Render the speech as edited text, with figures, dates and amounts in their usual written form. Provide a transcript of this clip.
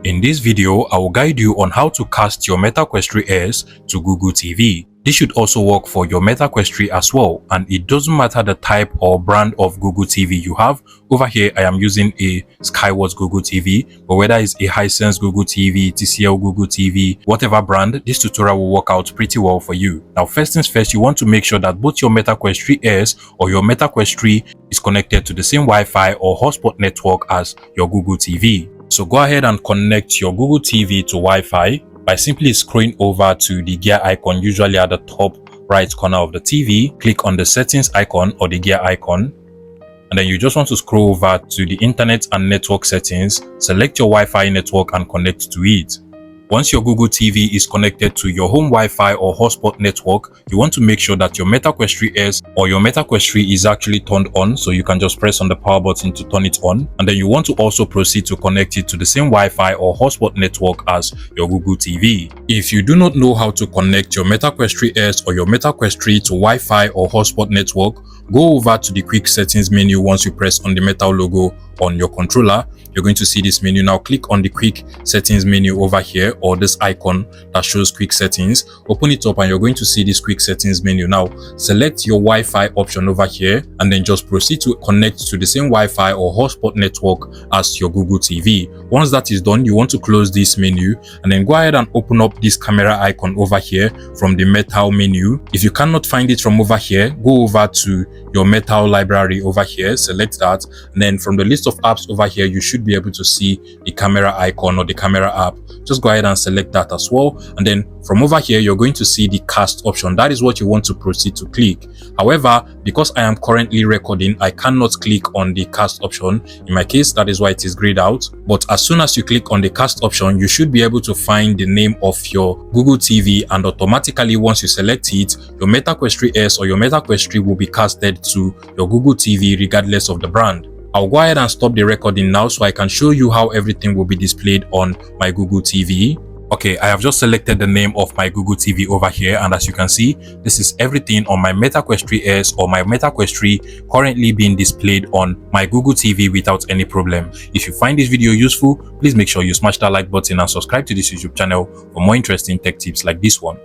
In this video, I will guide you on how to cast your Meta Quest 3s to Google TV. This should also work for your Meta Quest 3 as well, and it doesn't matter the type or brand of Google TV you have. Over here, I am using a Skyward Google TV, but whether it's a Hisense Google TV, TCL Google TV, whatever brand, this tutorial will work out pretty well for you. Now, first things first, you want to make sure that both your Meta Quest 3s or your Meta Quest 3 is connected to the same Wi-Fi or hotspot network as your Google TV. So go ahead and connect your Google TV to Wi-Fi by simply scrolling over to the gear icon, usually at the top right corner of the TV. Click on the settings icon or the gear icon, and then you just want to scroll over to the internet and network settings. Select your Wi-Fi network and connect to it. Once your Google TV is connected to your home Wi-Fi or hotspot network, you want to make sure that your Meta Quest 3s or your Meta Quest 3 is actually turned on, so you can just press on the power button to turn it on. And then you want to also proceed to connect it to the same Wi-Fi or hotspot network as your Google TV. If you do not know how to connect your Meta Quest 3s or your Meta Quest 3 to Wi-Fi or hotspot network, go over to the quick settings menu. Once you press on the metal logo on your controller, you're going to see this menu. Now click on the quick settings menu over here, or this icon that shows quick settings. Open it up and you're going to see this quick settings menu. Now select your Wi-Fi option over here and then just proceed to connect to the same Wi-Fi or hotspot network as your Google TV. Once that is done, you want to close this menu and then go ahead and open up this camera icon over here from the metal menu. If you cannot find it from over here, go over to your metal library over here, select that, and then from the list of apps over here, you should be able to see the camera icon or the camera app. Just go ahead and select that as well, and then from over here you're going to see the cast option. That is what you want to proceed to click. However, because I am currently recording, I cannot click on the cast option. In my case, that is why it is grayed out. But as soon as you click on the cast option, you should be able to find the name of your Google TV, and automatically once you select it, your Meta Quest 3s or your Meta Quest 3 will be casted to your Google TV regardless of the brand. I'll go ahead and stop the recording now so I can show you how everything will be displayed on my Google TV. Okay, I have just selected the name of my Google TV over here, and as you can see, this is everything on my Meta Quest 3s or my Meta Quest 3 currently being displayed on my Google TV without any problem. If you find this video useful, please make sure you smash that like button and subscribe to this YouTube channel for more interesting tech tips like this one.